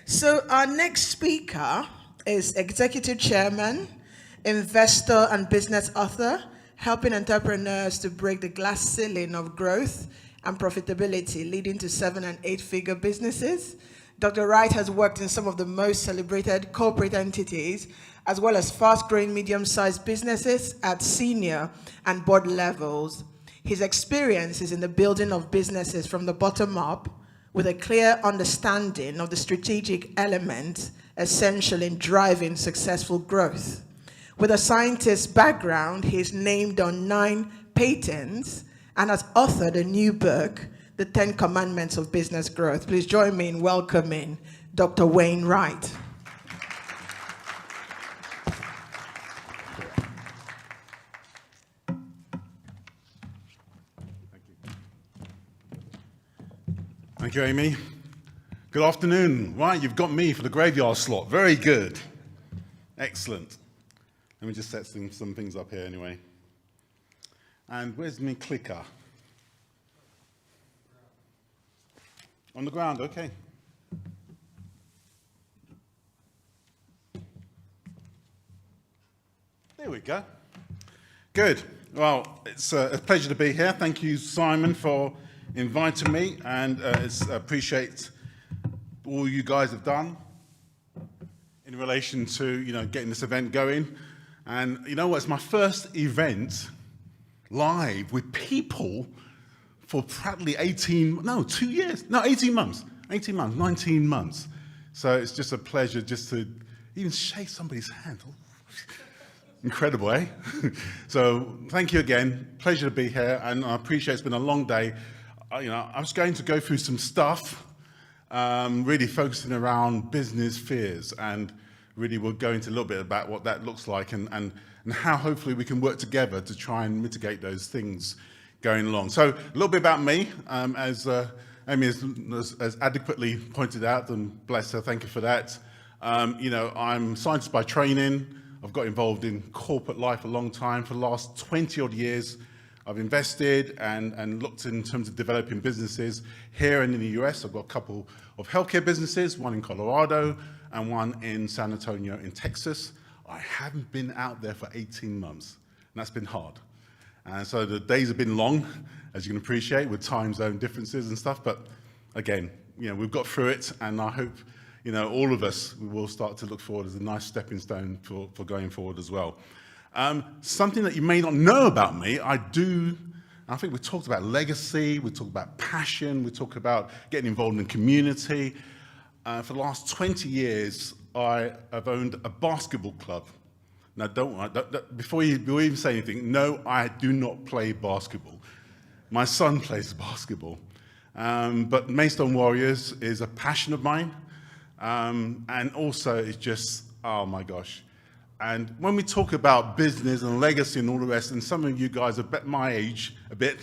So our next speaker is Executive Chairman, investor and business author, helping entrepreneurs to break the glass ceiling of growth and profitability, leading to 7- and 8-figure businesses. Dr. Wright has worked in some of the most celebrated corporate entities, as well as fast-growing medium-sized businesses at senior and board levels. His experience is in the building of businesses from the bottom up, with a clear understanding of the strategic elements essential in driving successful growth. With a scientist's background, he's named on 9 patents and has authored a new book, The 10 Commandments of Business Growth. Please join me in welcoming Dr. Wayne Wright. Thank you, Amy. Good afternoon. Right, you've got me for the graveyard slot. Very good. Excellent. Let me just set some things up here anyway. And where's my clicker? On the ground, okay. There we go. Good. Well, it's a pleasure to be here. Thank you, Simon, for inviting me, and appreciate all you guys have done in relation to getting this event going. And you know what? It's my first event live with people for practically 19 months. So it's just a pleasure just to even shake somebody's hand. Incredible, eh? So thank you again. Pleasure to be here, and I appreciate it's been a long day. I was going to go through some stuff, really focusing around business fears, and really we'll go into a little bit about what that looks like and how hopefully we can work together to try and mitigate those things going along. So a little bit about me, as Amy has adequately pointed out, and bless her, thank you for that. I'm a scientist by training. I've got involved in corporate life a long time. For the last 20 odd years, I've invested and looked in terms of developing businesses here and in the US. I've got a couple of healthcare businesses, one in Colorado and one in San Antonio in Texas. I haven't been out there for 18 months, and that's been hard. And so the days have been long, as you can appreciate, with time zone differences and stuff. But again, we've got through it, and I hope, all of us will start to look forward as a nice stepping stone for going forward as well. Something that you may not know about me, I think we talked about legacy, we talked about passion, we talked about getting involved in the community. For the last 20 years, I have owned a basketball club. Now, before you even say anything, no, I do not play basketball. My son plays basketball. But Maidstone Warriors is a passion of mine. And also it's just, oh my gosh. And when we talk about business and legacy and all the rest, and some of you guys are my age a bit,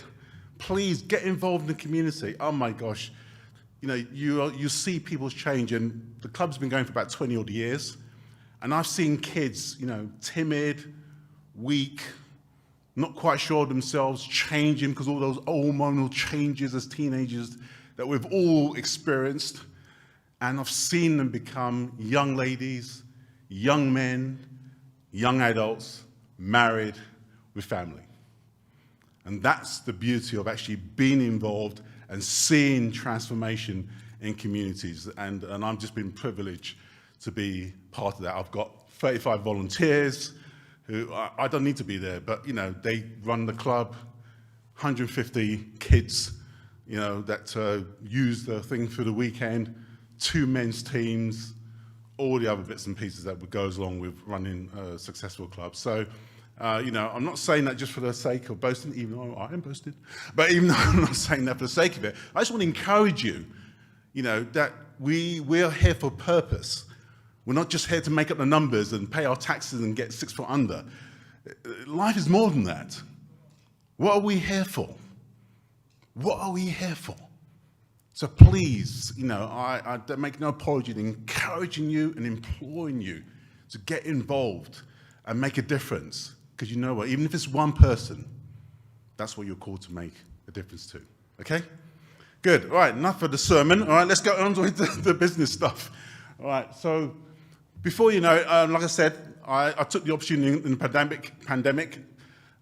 please get involved in the community. Oh my gosh. You see people's change, and the club's been going for about 20 odd years. And I've seen kids, timid, weak, not quite sure of themselves, changing because all those hormonal changes as teenagers that we've all experienced. And I've seen them become young ladies, young men, young adults, married, with family. And that's the beauty of actually being involved and seeing transformation in communities. And I've just been privileged to be part of that. I've got 35 volunteers who, I don't need to be there, but they run the club, 150 kids, that use the thing for the weekend, 2 men's teams, all the other bits and pieces that goes along with running a successful club. So, I'm not saying that just for the sake of boasting, even though I am boasting, but even though I'm not saying that for the sake of it, I just want to encourage you, that we're here for purpose. We're not just here to make up the numbers and pay our taxes and get 6 foot under. Life is more than that. What are we here for? What are we here for? So please, I make no apology in encouraging you and imploring you to get involved and make a difference. Because you know what, even if it's one person, that's what you're called to make a difference to. Okay? Good. All right, enough of the sermon. All right, let's go on with the business stuff. All right, so before you know it, like I said, I took the opportunity in the pandemic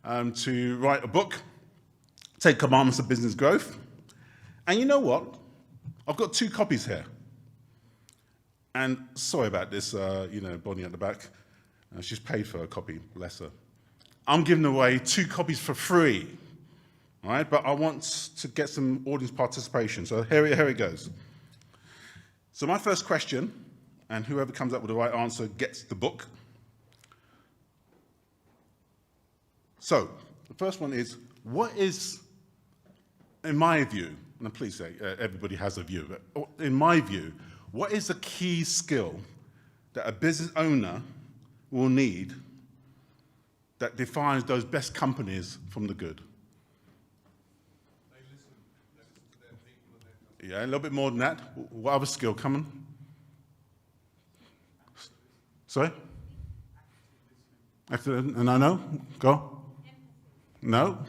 to write a book, 10 Commandments of Business Growth. And you know what? I've got 2 copies here. And sorry about this, Bonnie at the back. She's paid for a copy, bless her. I'm giving away 2 copies for free, all right? But I want to get some audience participation. So here it goes. So my first question, and whoever comes up with the right answer gets the book. So the first one is, what is, in my view, and please say everybody has a view, but in my view, what is the key skill that a business owner will need that defines those best companies from the good? They listen to their people and their customers. Yeah, a little bit more than that. What other skill? Come on. Sorry? And I know? Go. No?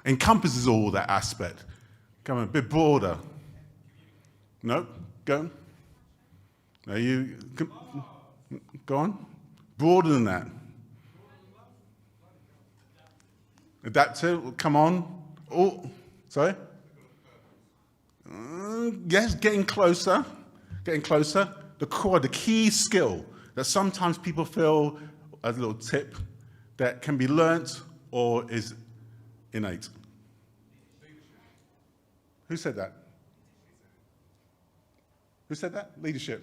Encompasses all that aspect. Come on, a bit broader. No? Go. No, you go on. Broader than that. Adaptive. Come on. Oh, sorry. Yes, getting closer. Getting closer. The core, the key skill that sometimes people feel, as a little tip, that can be learnt or is innate. Who said that? Who said that? Leadership.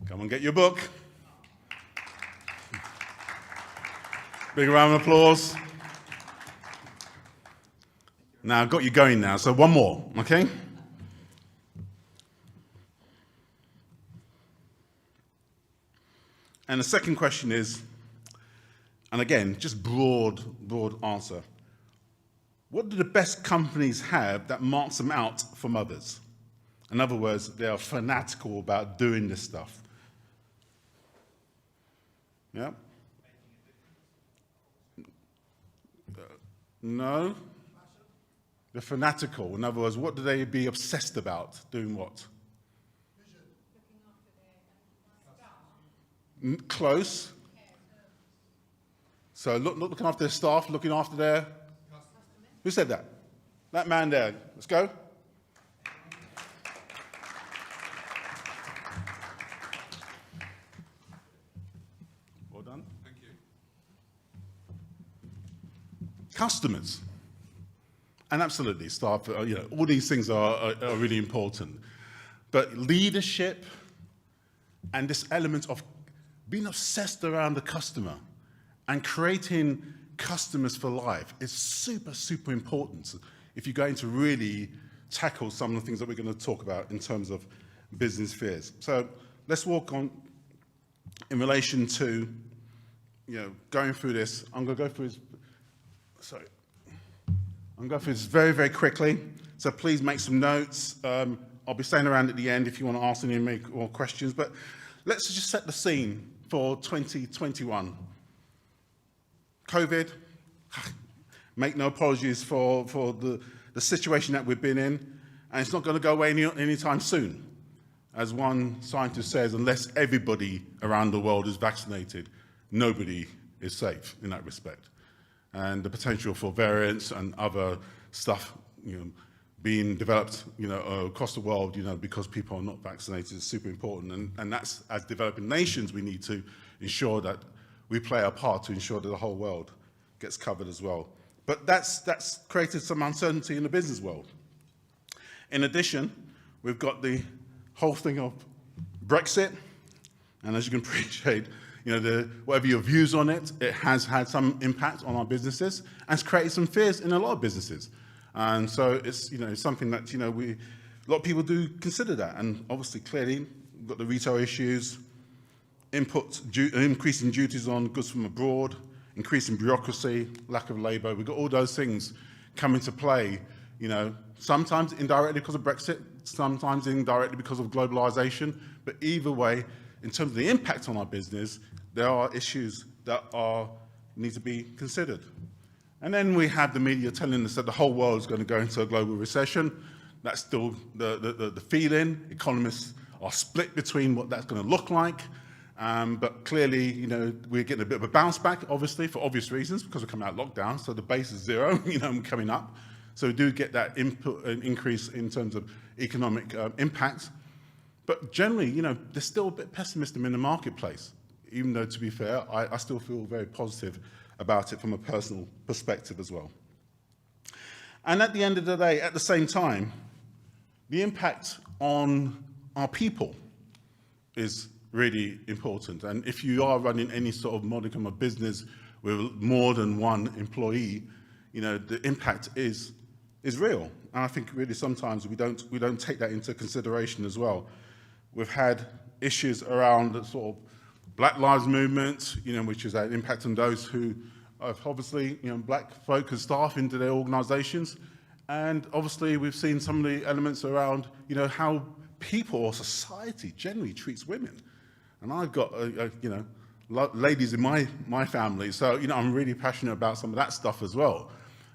Come on, get your book. Big round of applause. Now, I've got you going now, so one more, okay? And the second question is, and again, just broad answer. What do the best companies have that marks them out from others? In other words, they are fanatical about doing this stuff. Yeah? No. They're fanatical. In other words, what do they be obsessed about? Doing what? Close. So looking after their staff, looking after their... Who said that? That man there. Let's go. Well done. Thank you. Customers. And absolutely, staff, all these things are really important. But leadership and this element of being obsessed around the customer and creating customers for life is super important if you're going to really tackle some of the things that we're going to talk about in terms of business fears. So let's walk on in relation to, going through this. I'm going to go through this, I'm going to go through this very quickly. So please make some notes. I'll be staying around at the end if you want to ask any more questions. But let's just set the scene for 2021. COVID, make no apologies for the situation that we've been in, and it's not going to go away anytime soon. As one scientist says, unless everybody around the world is vaccinated, nobody is safe in that respect. And the potential for variants and other stuff, being developed, across the world, because people are not vaccinated is super important. And that's, as developing nations, we need to ensure that we play our part to ensure that the whole world gets covered as well. But that's created some uncertainty in the business world. In addition, we've got the whole thing of Brexit, and as you can appreciate, whatever your views on it, it has had some impact on our businesses and it's created some fears in a lot of businesses. And so it's something that a lot of people do consider that. And obviously, clearly, we've got the retail issues, increasing duties on goods from abroad, increasing bureaucracy, lack of labour. We've got all those things come into play. Sometimes indirectly because of Brexit, sometimes indirectly because of globalisation. But either way, in terms of the impact on our business, there are issues that need to be considered. And then we have the media telling us that the whole world is going to go into a global recession. That's still the feeling. Economists are split between what that's going to look like. But clearly, you know, we're getting a bit of a bounce back, obviously, for obvious reasons, because we're coming out of lockdown, so the base is zero, you know, coming up. So we do get that input, an increase in terms of economic impact. But generally, you know, there's still a bit pessimism in the marketplace, even though, to be fair, I still feel very positive about it from a personal perspective as well. And at the end of the day, at the same time, the impact on our people is really important. And if you are running any sort of modicum of business with more than one employee, you know, the impact is real. And I think really sometimes we don't take that into consideration as well. We've had issues around the sort of Black Lives Movement, you know, which has had an impact on those who have obviously, you know, black folk as staff into their organisations. And obviously we've seen some of the elements around, you know, how people or society generally treats women. And I've got, you know, ladies in my family, so, you know, I'm really passionate about some of that stuff as well.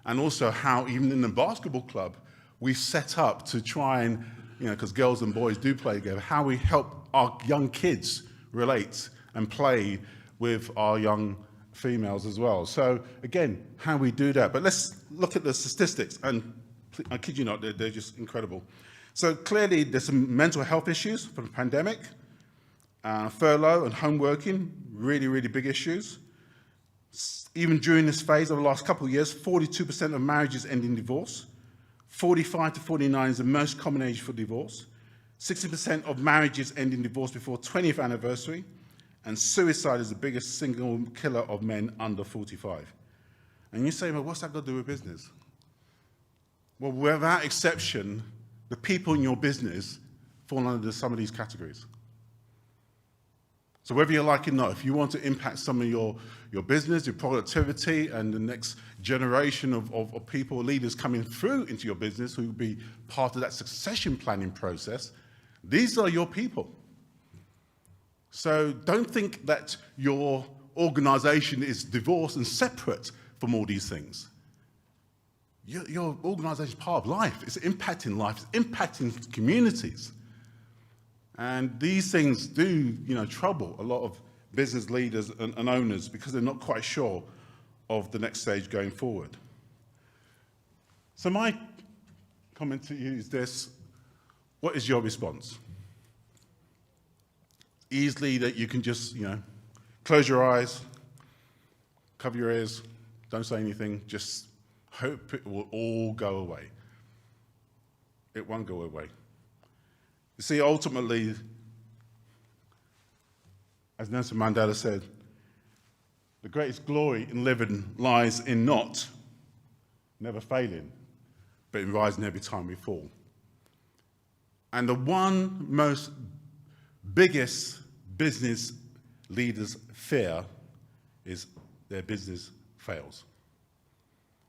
And also how even in the basketball club, we set up to try and, you know, because girls and boys do play together, how we help our young kids relate and play with our young females as well. So again, how we do that. But let's look at the statistics, and I kid you not, they're just incredible. So clearly there's some mental health issues from the pandemic, furlough and home working, really, really big issues. Even during this phase over the last couple of years, 42% of marriages end in divorce. 45 to 49 is the most common age for divorce. 60% of marriages end in divorce before 20th anniversary. And suicide is the biggest single killer of men under 45. And you say, well, what's that got to do with business? Well, without exception, the people in your business fall under some of these categories. So whether you like it or not, if you want to impact some of your business, your productivity, and the next generation of people, leaders coming through into your business who will be part of that succession planning process, these are your people. So don't think that your organization is divorced and separate from all these things. Your organization is part of life. It's impacting life. It's impacting communities. And these things do, you know, trouble a lot of business leaders and owners because they're not quite sure of the next stage going forward. So my comment to you is this: what is your response? Easily that you can just, you know, close your eyes, cover your ears, don't say anything, just hope it will all go away. It won't go away. You see, ultimately, as Nelson Mandela said, the greatest glory in living lies in not never failing, but in rising every time we fall. And the one most biggest business leaders fear is their business fails,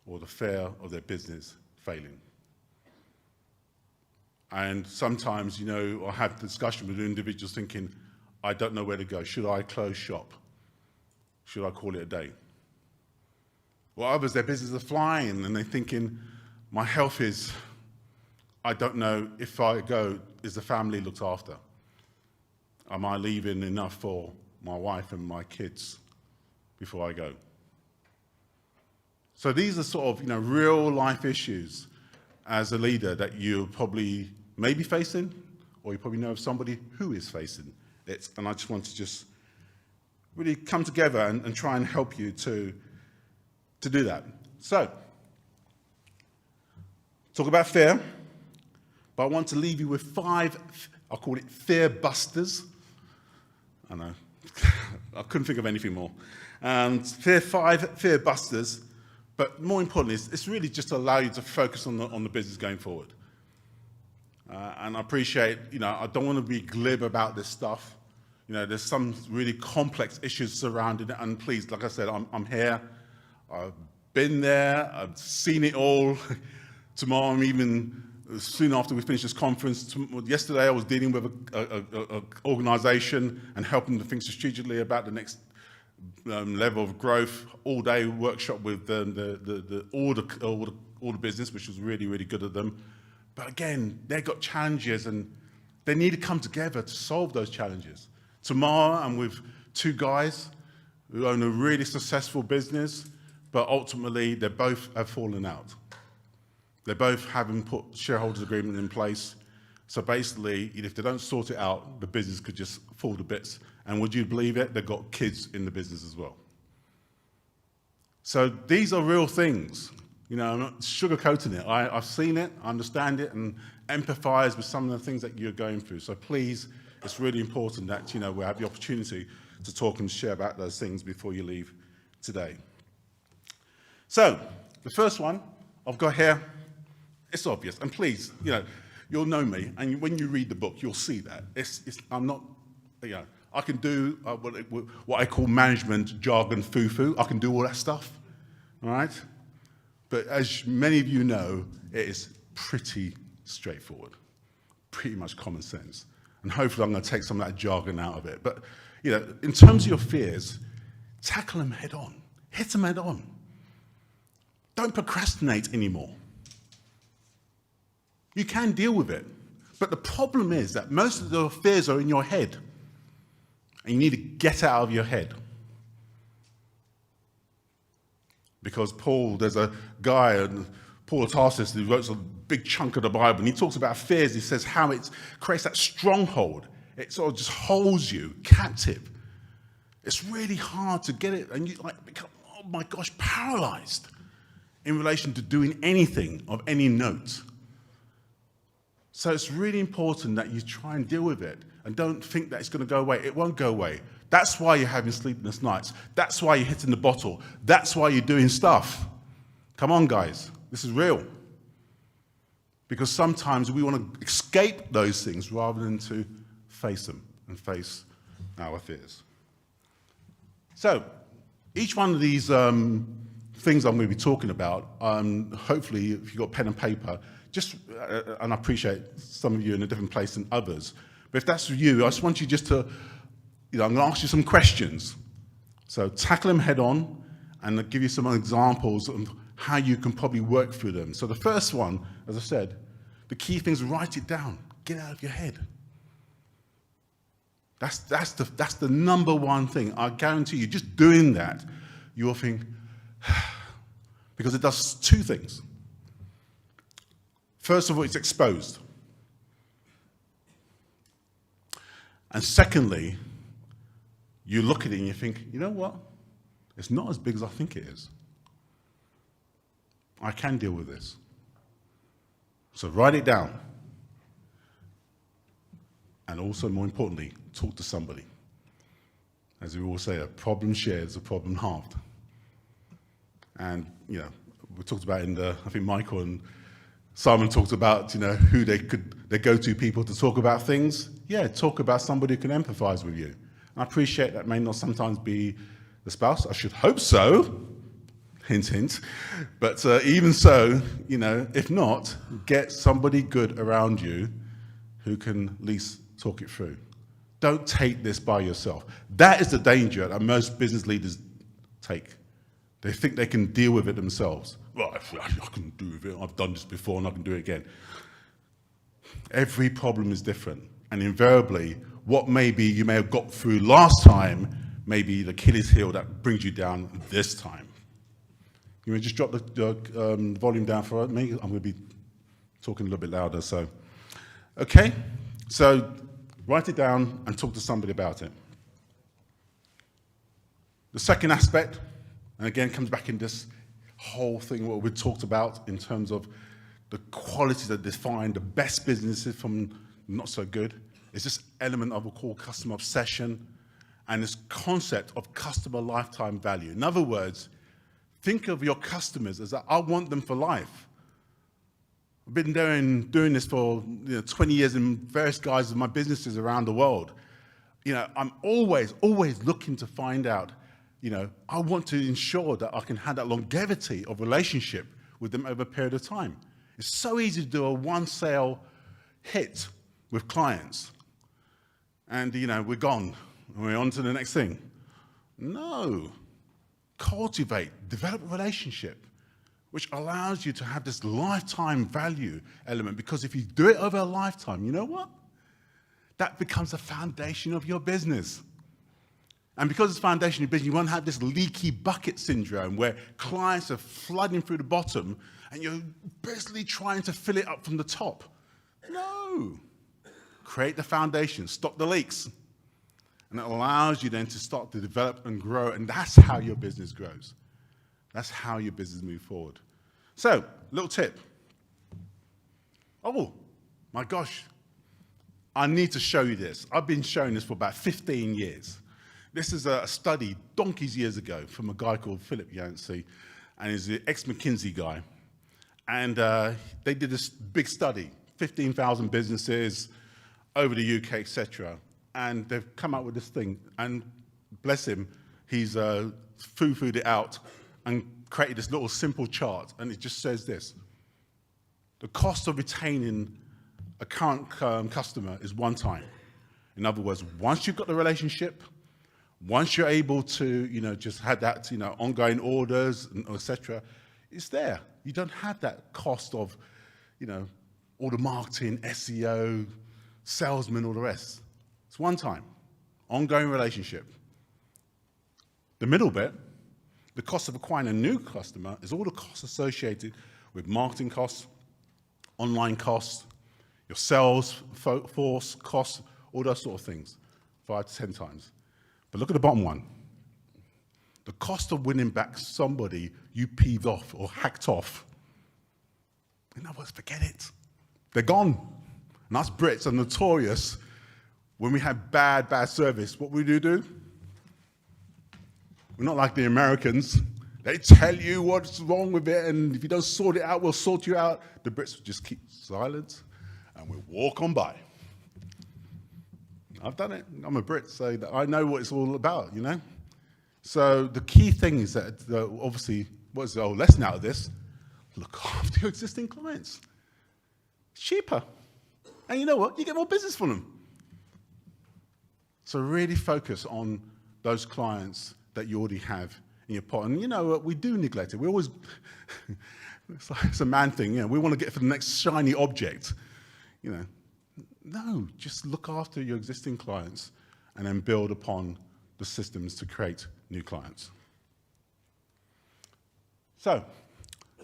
or the fear of their business failing. And sometimes, you know, I have discussion with individuals thinking, I don't know where to go. Should I close shop? Should I call it a day? Well, others, their businesses are flying and they're thinking, my health is, I don't know if I go, is the family looked after? Am I leaving enough for my wife and my kids before I go? So these are sort of, you know, real life issues as a leader that you probably may be facing, or you probably know of somebody who is facing it. And I just want to just really come together and try and help you to do that. So, talk about fear, but I want to leave you with 5, I'll call it Fearbusters. I know, I couldn't think of anything more. 5 Fearbusters, but more importantly, it's really just to allow you to focus on the business going forward. And I appreciate, you know, I don't want to be glib about this stuff. You know, there's some really complex issues surrounding it, and please, like I said, I'm here. I've been there. I've seen it all. Tomorrow, I'm even soon after we finish this conference. Yesterday, I was dealing with an organisation and helping them to think strategically about the next level of growth. All-day workshop with the order business, which was really, really good at them. But again, they've got challenges and They need to come together to solve those challenges. Tomorrow, I'm with two guys who own a really successful business, but ultimately, they both have fallen out. They both haven't put shareholders agreement in place. So basically, if they don't sort it out, the business could just fall to bits. And would you believe it? They've got kids in the business as well. So these are real things. I'm not sugarcoating it. I've seen it, I understand it, and empathize with some of the things that you're going through. So please, it's really important that we have the opportunity to talk and share about those things before you leave today. So the first one I've got here, it's obvious, and please, you'll know me, and when you read the book, you'll see that. I'm not, I can do what I call management jargon foo-foo. I can do all that stuff, all right? But as many of you know, it is pretty straightforward, pretty much common sense. And hopefully I'm going to take some of that jargon out of it. But, in terms of your fears, tackle them head on. Hit them head on. Don't procrastinate anymore. You can deal with it. But the problem is that most of the fears are in your head. And you need to get out of your head. Because there's a guy, Paul of Tarsus, who wrote a big chunk of the Bible, and he talks about fears. He says how it creates that stronghold. It sort of just holds you captive. It's really hard to get it, and you become, oh my gosh, paralyzed in relation to doing anything of any note. So it's really important that you try and deal with it, and don't think that it's going to go away. It won't go away. That's why you're having sleepless nights. That's why you're hitting the bottle. That's why you're doing stuff. Come on, guys. This is real. Because sometimes we want to escape those things rather than to face them and face our fears. So, each one of these things I'm going to be talking about, hopefully, if you've got pen and paper, and I appreciate some of you in a different place than others, but if that's you, I just want you just to, I'm going to ask you some questions. So tackle them head on, and I'll give you some examples of how you can probably work through them. So the first one, as I said, the key thing is write it down. Get it out of your head. That's the number one thing. I guarantee you, just doing that, you'll think, because it does two things. First of all, it's exposed. And secondly, you look at it and you think, you know what? It's not as big as I think it is. I can deal with this. So write it down. And also, more importantly, talk to somebody. As we all say, a problem shared is a problem halved. And, we talked about I think Michael and Simon talked about, who they go-to people to talk about things. Yeah, talk about somebody who can empathize with you. I appreciate that may not sometimes be the spouse. I should hope so. Hint, hint. But even so, if not, get somebody good around you who can at least talk it through. Don't take this by yourself. That is the danger that most business leaders take. They think they can deal with it themselves. Well, I can do with it. I've done this before and I can do it again. Every problem is different. And invariably, what maybe you may have got through last time may be the Achilles heel that brings you down this time. You may just drop the volume down for me. I'm going to be talking a little bit louder. So, okay. So write it down and talk to somebody about it. The second aspect, and again, comes back in this whole thing what we talked about in terms of the qualities that define the best businesses from not so good, is this element of what we call customer obsession and this concept of customer lifetime value. In other words, think of your customers as I want them for life. I've been doing this for 20 years in various guises of my businesses around the world. I'm always looking to find out, I want to ensure that I can have that longevity of relationship with them over a period of time. It's so easy to do a one-sale hit with clients. And, we're gone. And we're on to the next thing. No. Cultivate, develop a relationship, which allows you to have this lifetime value element. Because if you do it over a lifetime, you know what? that becomes the foundation of your business. And because it's the foundation of your business, you won't have this leaky bucket syndrome where clients are flooding through the bottom and you're basically trying to fill it up from the top. No. Create the foundation, stop the leaks. And it allows you then to start to develop and grow, and that's how your business grows. That's how your business moves forward. So, little tip. Oh, my gosh. I need to show you this. I've been showing this for about 15 years. This is a study donkey's years ago from a guy called Philip Yancey, and he's the ex-McKinsey guy. And they did this big study, 15,000 businesses over the UK, etc. And they've come up with this thing. And bless him, he's foo-fooed it out and created this little simple chart. And it just says this. The cost of retaining a current customer is one time. In other words, once you've got the relationship, once you're able to, just have that, ongoing orders, etc., it's there. You don't have that cost of, all the marketing, SEO, salesmen, all the rest. It's one time, ongoing relationship. The middle bit, the cost of acquiring a new customer, is all the costs associated with marketing costs, online costs, your sales force costs, all those sort of things, 5 to 10 times. But look at the bottom one. The cost of winning back somebody you peeved off or hacked off. In other words, forget it. They're gone. And us Brits are notorious when we have bad service. What we do? We're not like the Americans. They tell you what's wrong with it, and if you don't sort it out, we'll sort you out. The Brits will just keep silent, and we'll walk on by. I've done it. I'm a Brit, so I know what it's all about, So the key thing is that, obviously, what's the old lesson out of this? Look after your existing clients. It's cheaper. And you know what? You get more business from them. So really focus on those clients that you already have in your pot. And you know what? We do neglect it. We always, it's a man thing, we want to get for the next shiny object, No, just look after your existing clients and then build upon the systems to create new clients. So,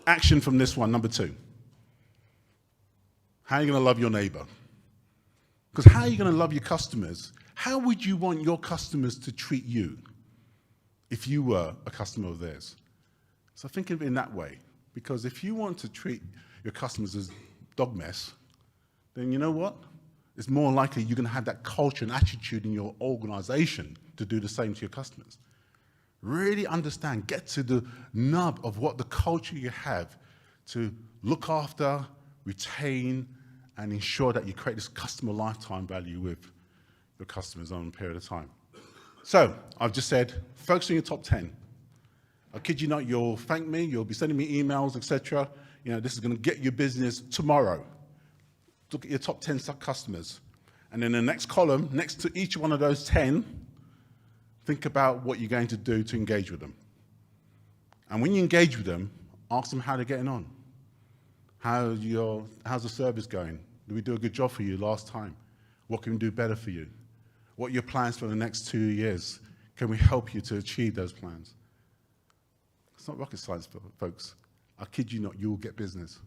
action from this one, number 2. How are you going to love your neighbor? Because how are you going to love your customers? How would you want your customers to treat you if you were a customer of theirs? So think of it in that way. Because if you want to treat your customers as dog mess, then you know what? It's more likely you're going to have that culture and attitude in your organization to do the same to your customers. Really understand, get to the nub of what the culture you have to look after, retain, and ensure that you create this customer lifetime value with your customers on a period of time. So, I've just said, focus on your top 10. I kid you not, you'll thank me, you'll be sending me emails, etc. This is going to get your business tomorrow. Look at your top 10 customers. And in the next column, next to each one of those 10, think about what you're going to do to engage with them. And when you engage with them, ask them how they're getting on. How's the service going? Did we do a good job for you last time? What can we do better for you? What are your plans for the next 2 years? Can we help you to achieve those plans? It's not rocket science, folks. I kid you not, you will get business.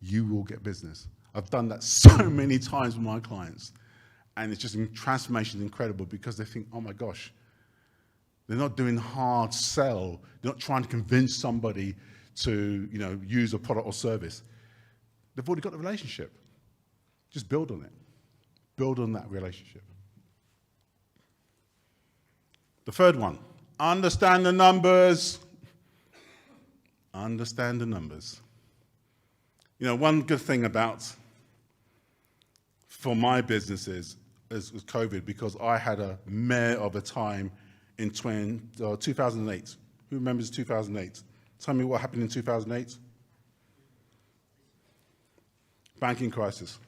You will get business. I've done that so many times with my clients. And it's just, transformation is incredible because they think, oh my gosh, they're not doing hard sell. They're not trying to convince somebody to, use a product or service. They've already got the relationship. Just build on it. Build on that relationship. The third one, understand the numbers. Understand the numbers. One good thing for my businesses is COVID, because I had a mare of a time in 2008. Who remembers 2008? Tell me what happened in 2008. Banking crisis.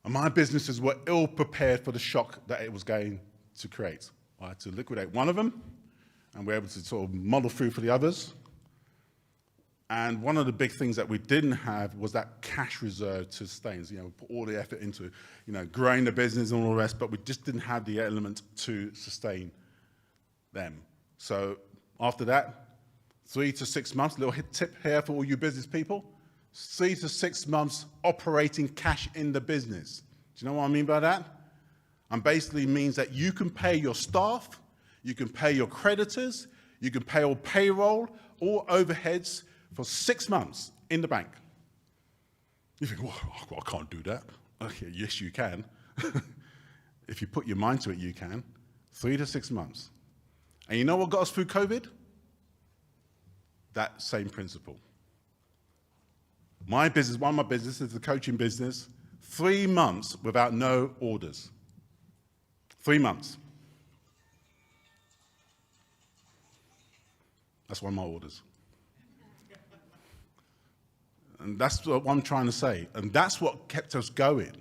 And my businesses were ill prepared for the shock that it was going to create. I had to liquidate one of them, and we're able to sort of model through for the others. And one of the big things that we didn't have was that cash reserve to sustain. So, put all the effort into, growing the business and all the rest, but we just didn't have the element to sustain them. So after that, 3 to 6 months, little tip here for all you business people, 3 to 6 months operating cash in the business. Do you know what I mean by that? And basically means that you can pay your staff, you can pay your creditors, you can pay all payroll, all overheads for 6 months in the bank. You think, well, I can't do that. Okay, yes, you can. If you put your mind to it, you can. 3 to 6 months. And you know what got us through COVID? That same principle. My business, one of my businesses, the coaching business, 3 months without no orders. 3 months. That's one of my orders. And that's what I'm trying to say. And that's what kept us going.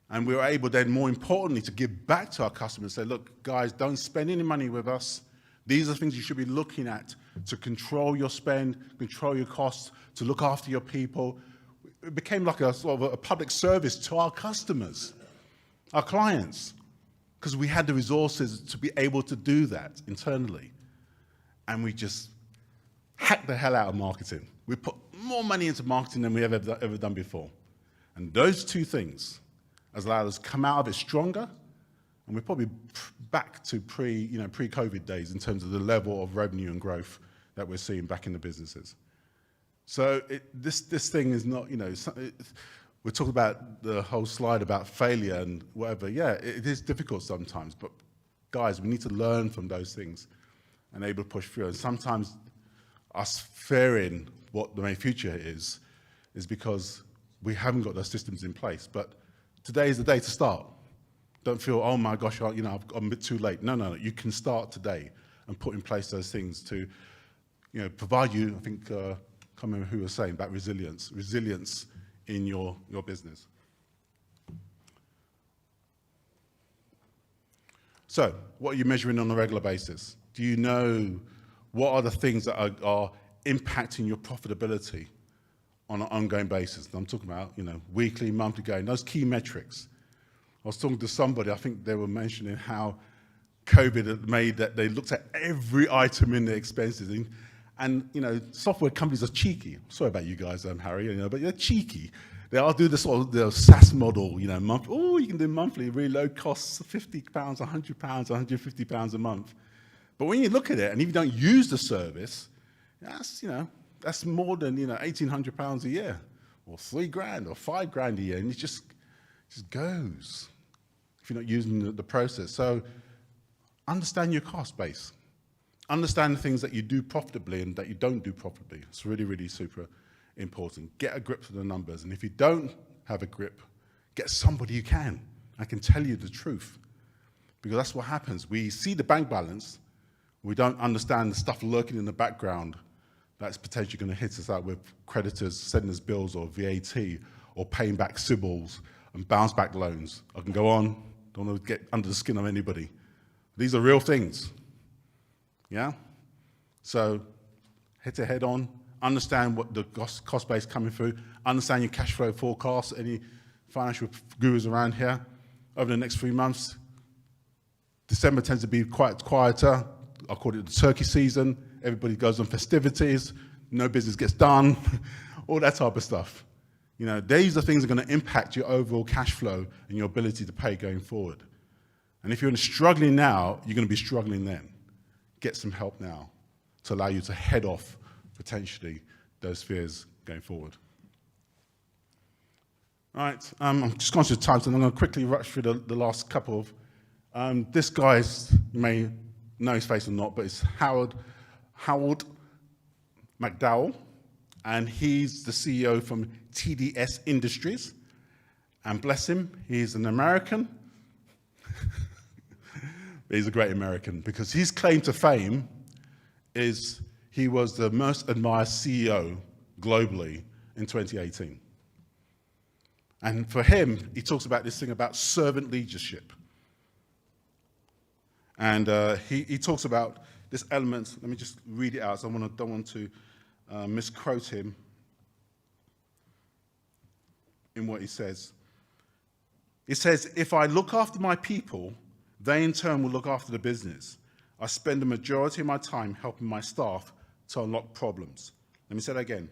And we were able then, more importantly, to give back to our customers and say, look, guys, don't spend any money with us. These are things you should be looking at to control your spend, control your costs, to look after your people. It became like a sort of a public service to our customers, our clients, because we had the resources to be able to do that internally. And we just hacked the hell out of marketing. We put more money into marketing than we ever done before. And those two things has allowed us to come out of it stronger, and we're probably back to pre-COVID days in terms of the level of revenue and growth that we're seeing back in the businesses. So this thing is not, we're talking about the whole slide about failure and whatever. Yeah, it is difficult sometimes, but guys, we need to learn from those things and able to push through. And sometimes us fearing what the main future is because we haven't got those systems in place. But today is the day to start. Don't feel, oh my gosh, I'm a bit too late. No. You can start today and put in place those things to, provide you, I think, I can't remember who was saying about resilience in your business. So, what are you measuring on a regular basis? Do you know what are the things that are impacting your profitability on an ongoing basis? And I'm talking about, weekly, monthly going, those key metrics. I was talking to somebody, I think they were mentioning how COVID had made that they looked at every item in their expenses. And software companies are cheeky. Sorry about you guys, Harry, but they're cheeky. They all do this sort of the SaaS model, month. Oh, you can do monthly, really low costs, £50, £100, £150 a month. But when you look at it, and if you don't use the service, that's more than £1,800 a year, or £3,000 or £5,000 a year, and it just goes if you're not using the process. So understand your cost base. Understand the things that you do profitably and that you don't do profitably. It's really, really super important. Get a grip for the numbers. And if you don't have a grip, get somebody who can. I can tell you the truth. Because that's what happens. We see the bank balance. We don't understand the stuff lurking in the background that's potentially going to hit us out with creditors sending us bills or VAT or paying back CBILs and bounce back loans. I can go on. Don't want to get under the skin of anybody. These are real things. Yeah? So hit it head on. Understand what the cost base coming through. Understand your cash flow forecast. Any financial gurus around here over the next 3 months. December tends to be quite quieter. I call it the turkey season. Everybody goes on festivities. No business gets done. All that type of stuff. These are things that are going to impact your overall cash flow and your ability to pay going forward. And if you're struggling now, you're going to be struggling then. Get some help now to allow you to head off potentially those fears going forward. All right, I'm just conscious of time, so I'm going to quickly rush through the last couple of. This guy's, you may know his face or not, but it's Howard McDowell, and he's the CEO from TDS Industries. And bless him, he's an American. He's a great American because his claim to fame is he was the most admired CEO globally in 2018. And for him, he talks about this thing about servant leadership. And he talks about this element. Let me just read it out, so I don't want to misquote him in what he says. He says, if I look after my people, they in turn will look after the business. I spend the majority of my time helping my staff to unlock problems. Let me say that again.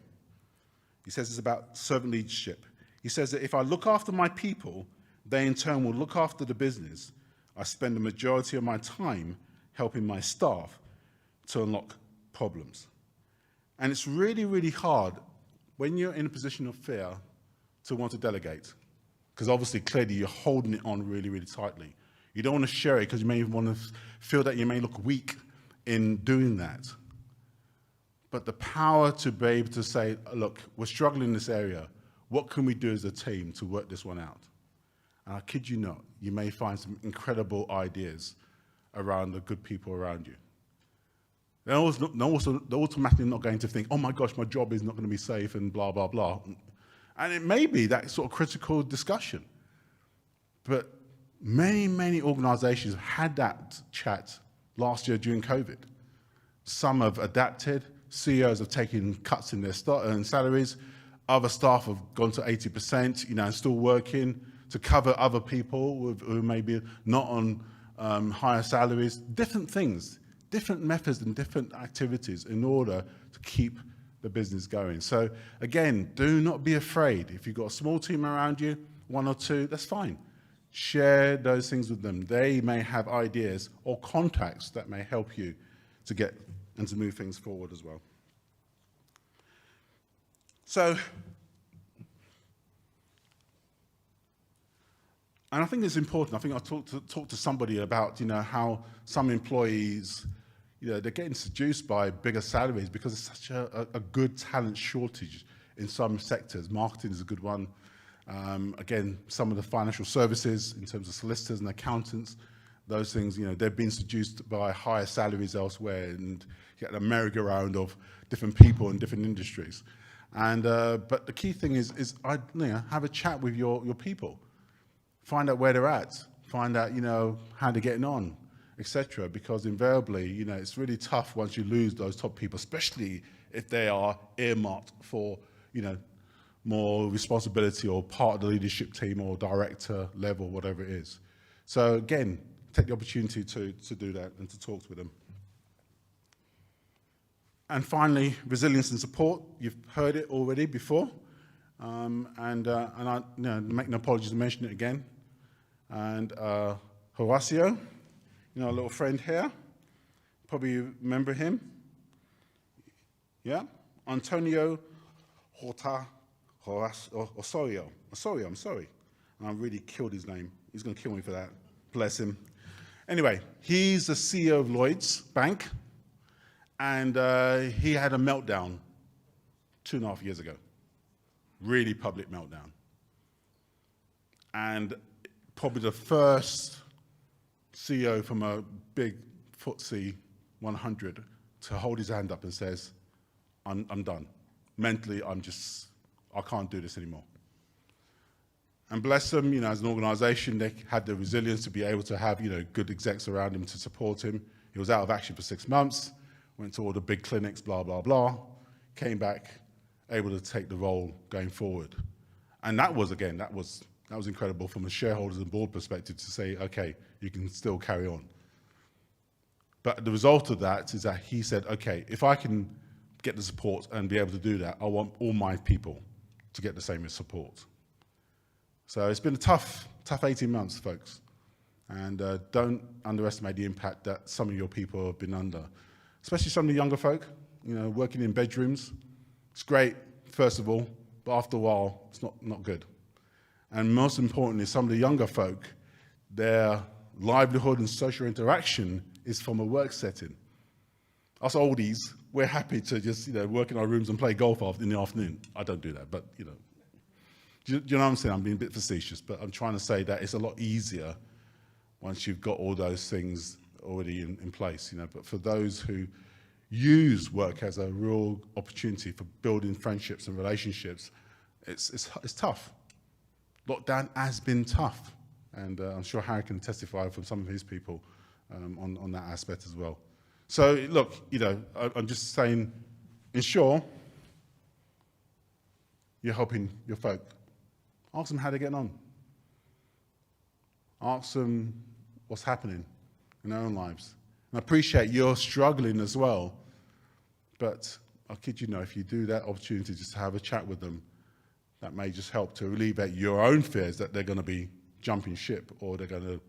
He says it's about servant leadership. He says that if I look after my people, they in turn will look after the business. I spend the majority of my time helping my staff to unlock problems. And it's really, really hard when you're in a position of fear to want to delegate. Because obviously, clearly, you're holding it on really, really tightly. You don't want to share it because you may want to feel that you may look weak in doing that. But the power to be able to say, look, we're struggling in this area. What can we do as a team to work this one out? And I kid you not, you may find some incredible ideas around the good people around you. They're automatically not going to think, oh my gosh, my job is not going to be safe and blah, blah, blah. And it may be that sort of critical discussion. But many, many organizations had that chat last year during COVID. Some have adapted. CEOs have taken cuts in their salaries. Other staff have gone to 80%, and still working to cover other people who may be not on higher salaries. Different things, different methods and different activities in order to keep the business going. So again, do not be afraid. If you've got a small team around you, one or two, that's fine. Share those things with them. They may have ideas or contacts that may help you to get and to move things forward as well. So, and I think it's important. I think I talked to somebody about, how some employees, they're getting seduced by bigger salaries because it's such a good talent shortage in some sectors. Marketing is a good one. Again, some of the financial services in terms of solicitors and accountants, those things, they've been seduced by higher salaries elsewhere, and you get a merry-go-round of different people in different industries. And but the key thing is have a chat with your people, find out where they're at, find out how they're getting on, etc. Because invariably, it's really tough once you lose those top people, especially if they are earmarked for more responsibility or part of the leadership team or director level, whatever it is. So again, take the opportunity to do that and to talk with them. And finally, resilience and support. You've heard it already before, and I make no apologies to mention it again. And Horacio, a little friend here, probably you remember him. Yeah, Antonio Osorio, I'm sorry. I really killed his name. He's going to kill me for that. Bless him. Anyway, he's the CEO of Lloyd's Bank, and he had a meltdown 2.5 years ago. Really public meltdown. And probably the first CEO from a big FTSE 100 to hold his hand up and says, I'm done. Mentally, I can't do this anymore. And bless them, as an organization, they had the resilience to be able to have, good execs around him to support him. He was out of action for 6 months, went to all the big clinics, blah, blah, blah, came back, able to take the role going forward. And that was incredible from a shareholders and board perspective to say, okay, you can still carry on. But the result of that is that he said, okay, if I can get the support and be able to do that, I want all my people to get the same support. So it's been a tough 18 months, folks. And don't underestimate the impact that some of your people have been under, especially some of the younger folk, working in bedrooms. It's great, first of all, but after a while, it's not good. And most importantly, some of the younger folk, their livelihood and social interaction is from a work setting. Us oldies, we're happy to just work in our rooms and play golf in the afternoon. I don't do that, but do you know what I'm saying? I'm being a bit facetious, but I'm trying to say that it's a lot easier once you've got all those things already in place. But for those who use work as a real opportunity for building friendships and relationships, it's tough. Lockdown has been tough, and I'm sure Harry can testify from some of his people on that aspect as well. So look, I'm just saying, ensure you're helping your folk. Ask them how they're getting on. Ask them what's happening in their own lives. And I appreciate you're struggling as well, but I kid you not, if you do that opportunity just to have a chat with them, that may just help to alleviate your own fears that they're going to be jumping ship or they're going to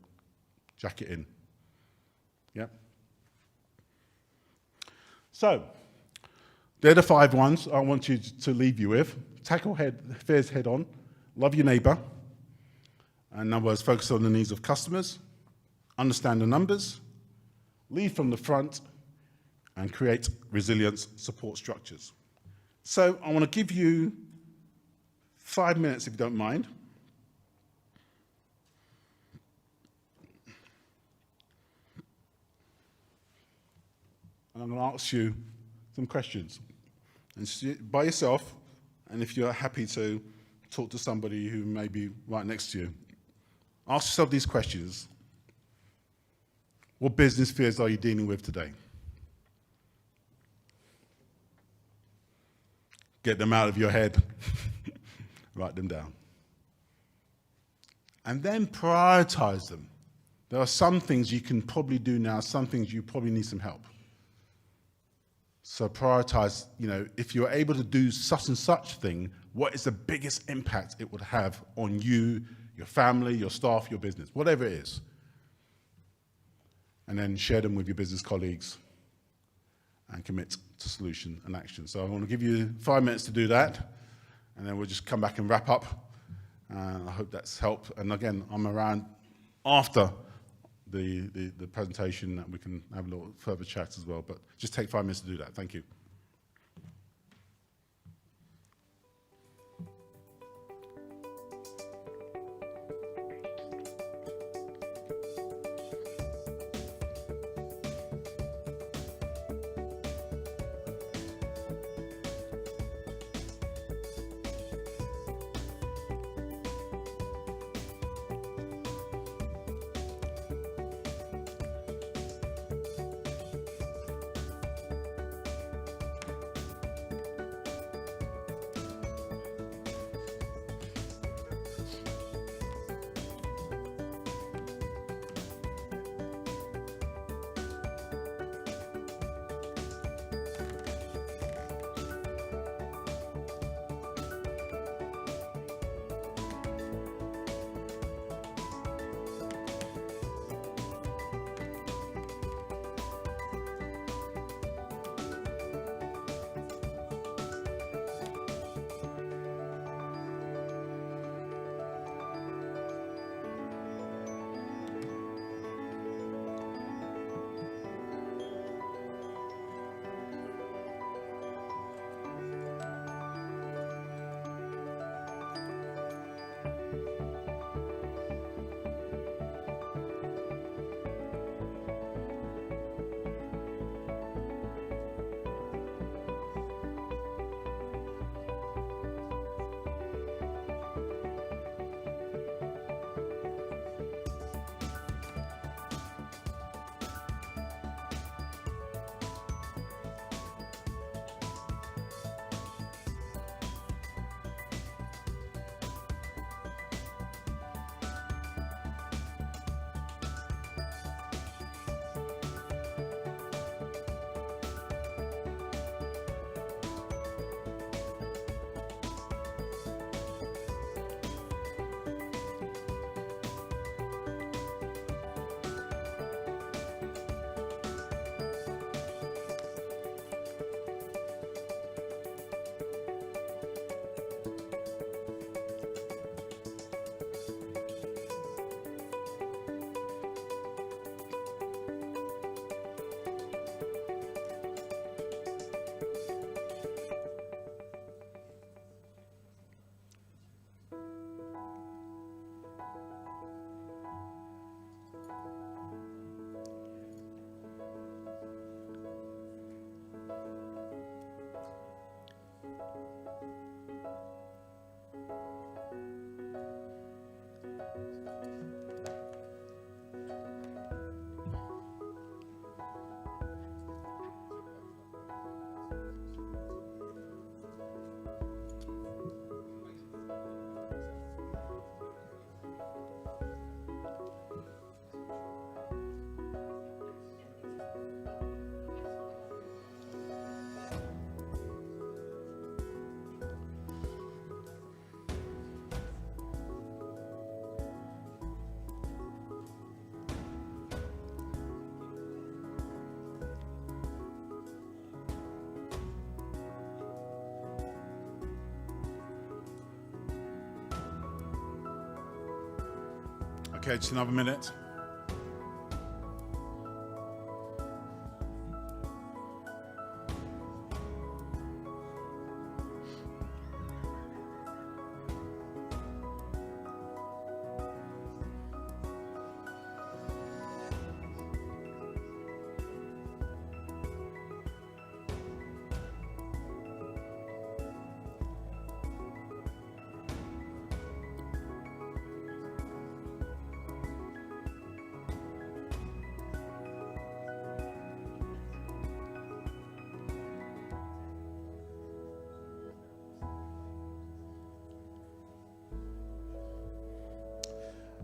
jack it in. Yeah? So, they're the 5 ones I want you to leave you with. Tackle fears head on. Love your neighbour. And in other words, focus on the needs of customers. Understand the numbers. Lead from the front. And create resilience support structures. So I want to give you 5 minutes, if you don't mind. And I'm going to ask you some questions. And by yourself, and if you're happy to talk to somebody who may be right next to you, ask yourself these questions. What business fears are you dealing with today? Get them out of your head. Write them down. And then prioritize them. There are some things you can probably do now, some things you probably need some help. So prioritize, if you're able to do such and such thing, what is the biggest impact it would have on you, your family, your staff, your business, whatever it is. And then share them with your business colleagues and commit to solution and action. So I want to give you 5 minutes to do that, and then we'll just come back and wrap up. I hope that's helped. And again, I'm around after the presentation that we can have a little further chat as well, but just take 5 minutes to do that. Thank you. Okay, just another minute.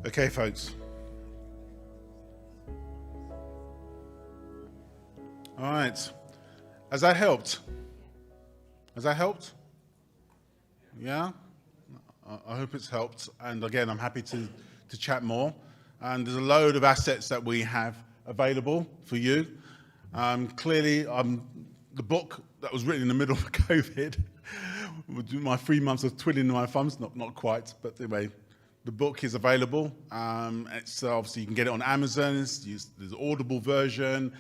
Okay, folks. All right. Has that helped? Has that helped? Yeah? I hope it's helped. And again, I'm happy to chat more. And there's a load of assets that we have available for you. Clearly, the book that was written in the middle of COVID, my 3 months of twiddling my thumbs, not quite, but anyway, the book is available. It's obviously you can get it on Amazon. There's Audible version,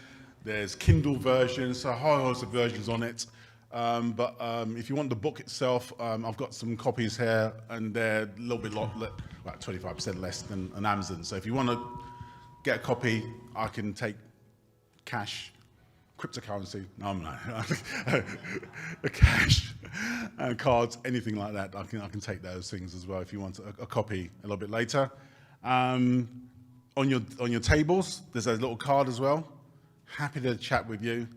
there's Kindle version, so a whole host of versions on it. But if you want the book itself, I've got some copies here, and they're a little bit about 25% less than on Amazon. So if you want to get a copy, I can take cash, cryptocurrency, no, I'm not, cash and cards, anything like that. I can take those things as well if you want a copy a little bit later. On your tables, there's a little card as well. Happy to chat with you.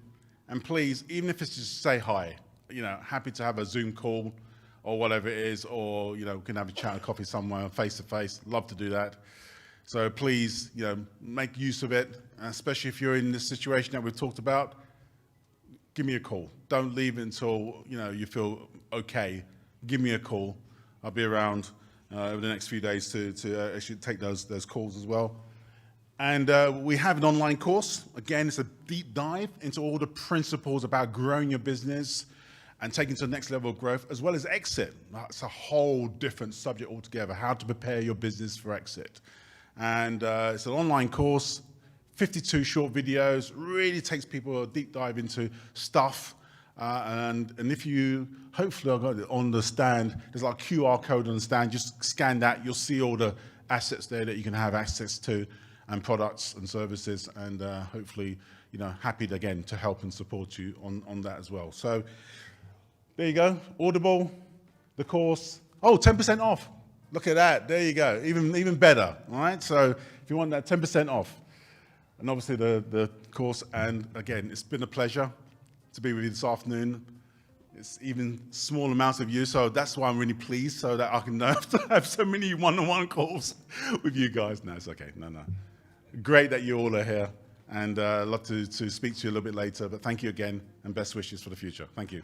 And please, even if it's just say hi, happy to have a Zoom call or whatever it is, or, we can have a chat and coffee somewhere face to face. Love to do that. So please, make use of it, especially if you're in this situation that we've talked about. Give me a call. Don't leave it until, you feel okay. Give me a call. I'll be around over the next few days to actually take those calls as well. And we have an online course. Again, it's a deep dive into all the principles about growing your business and taking to the next level of growth, as well as exit. That's a whole different subject altogether, how to prepare your business for exit. And it's an online course, 52 short videos, really takes people a deep dive into stuff. And if you, hopefully I've got it on the stand, there's like a QR code on the stand, just scan that, you'll see all the assets there that you can have access to, and products and services, and hopefully, happy again to help and support you on that as well. So there you go, Audible, the course, 10% off. Look at that, there you go, even better, all right? So if you want that 10% off, and obviously the course, and again, it's been a pleasure to be with you this afternoon. It's even small amounts of you, so that's why I'm really pleased, so that I can have so many one-on-one calls with you guys. No, it's okay, no. Great that you all are here, and I'd love to speak to you a little bit later, but thank you again, and best wishes for the future. Thank you.